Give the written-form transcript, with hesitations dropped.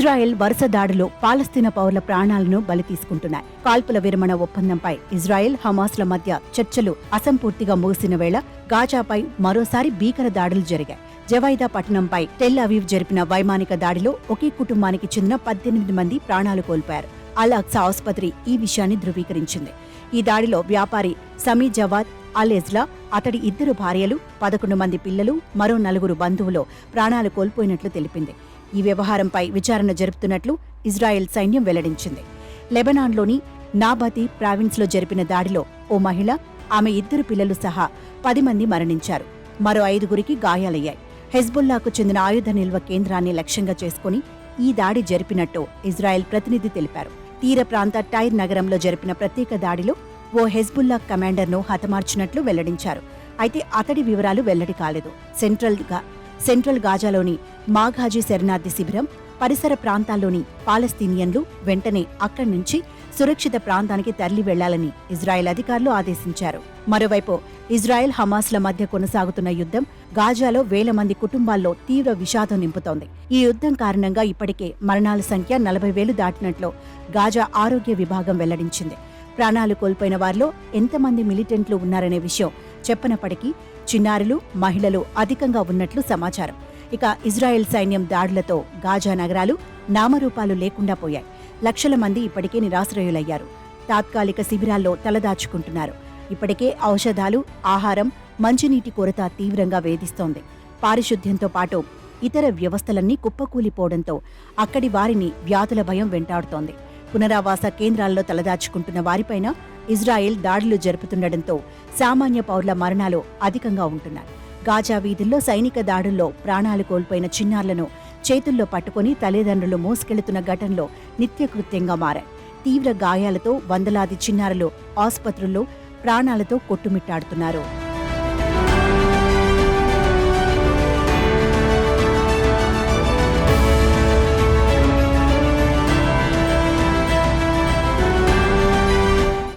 Israel వరుస దాడులు పాలస్తీనా పౌరుల ప్రాణాలను బలి తీసుకుంటున్నాయి. కాల్పుల విరమణ ఒప్పందంపై ఇజ్రాయెల్, హమాస్ల మధ్య చర్చలు అసంపూర్తిగా ముగిసిన వేళ గాజాపై మరోసారి భీకర దాడులు జరిగాయి. జవైదా పట్టణంపై టెల్ అవీవ్ జరిపిన వైమానిక దాడిలో ఒకే కుటుంబానికి చెందిన 18 మంది ప్రాణాలు కోల్పోయారు. అల్ అక్సా ఆసుపత్రి ఈ విషయాన్ని ధృవీకరించింది. ఈ దాడిలో వ్యాపారి సమీ జవాద్ అల్ ఎజ్లా, అతడి 2 భార్యలు, 11 మంది పిల్లలు, మరో 4 బంధువులు ప్రాణాలు కోల్పోయినట్లు తెలిపింది. ఈ వ్యవహారంపై విచారణ జరుపుతున్నట్లు ఇజ్రాయెల్ సైన్యం వెల్లడించింది. లెబనాన్లోని నాబాతి ప్రావిన్స్లో జరిపిన దాడిలో ఓ మహిళ, ఆమె 2 పిల్లలు సహా 10 మంది మరణించారు. మరో 5గురికి గాయాలయ్యాయి. హెజ్బుల్లాకు చెందిన ఆయుధ నిల్వ కేంద్రాన్ని లక్ష్యంగా చేసుకుని ఈ దాడి జరిపినట్టు ఇజ్రాయెల్ ప్రతినిధి తెలిపారు. తీర ప్రాంత టైర్ నగరంలో జరిపిన ప్రత్యేక దాడిలో ఓ హెజ్బుల్లా కమాండర్ను హతమార్చినట్లు వెల్లడించారు. అయితే అతడి వివరాలు వెల్లడి కాలేదు. సెంట్రల్ గాజాలోని మాఘాజీ శరణార్థి శిబిరం, పరిసర ప్రాంతాల్లోని పాలస్తీనియన్లు వెంటనే అక్కడి నుంచి సురక్షిత ప్రాంతానికి తరలి వెళ్లాలని ఇజ్రాయెల్ అధికారులు ఆదేశించారు. మరోవైపు ఇజ్రాయెల్, హమాస్ల మధ్య కొనసాగుతున్న యుద్ధం గాజాలో వేల మంది కుటుంబాల్లో తీవ్ర విషాదం నింపుతోంది. ఈ యుద్ధం కారణంగా ఇప్పటికే మరణాల సంఖ్య 40,000 దాటినట్లు గాజా ఆరోగ్య విభాగం వెల్లడించింది. ప్రాణాలు కోల్పోయిన వారిలో ఎంతమంది మిలిటెంట్లు ఉన్నారనే విషయం చెప్పనప్పటికీ చిన్నారులు, మహిళలు అధికంగా ఉన్నట్లు సమాచారం. ఇక ఇజ్రాయెల్ సైన్యం దాడులతో గాజా నగరాలు నామరూపాలు లేకుండా పోయాయి. లక్షల మంది ఇప్పటికే నిరాశ్రయులయ్యారు. తాత్కాలిక శిబిరాల్లో తలదాచుకుంటున్నారు. ఇప్పటికే ఔషధాలు, ఆహారం, మంచినీటి కొరత తీవ్రంగా వేధిస్తోంది. పారిశుద్ధ్యంతో పాటు ఇతర వ్యవస్థలన్నీ కుప్పకూలిపోవడంతో అక్కడి వారిని వ్యాధుల భయం వెంటాడుతోంది. పునరావాస కేంద్రాల్లో తలదాచుకుంటున్న వారిపైన ఇజ్రాయెల్ దాడులు జరుపుతుండటంతో సామాన్య పౌరుల మరణాలు అధికంగా ఉంటున్నాయి. గాజా వీధుల్లో సైనిక దాడుల్లో ప్రాణాలు కోల్పోయిన చిన్నారులను చేతుల్లో పట్టుకుని తల్లిదండ్రులు మోసుకెళ్తున్న ఘటనలో నిత్యకృత్యంగా మారాయి. తీవ్ర గాయాలతో వందలాది చిన్నారులు ఆసుపత్రుల్లో ప్రాణాలతో కొట్టుమిట్టాడుతున్నారు.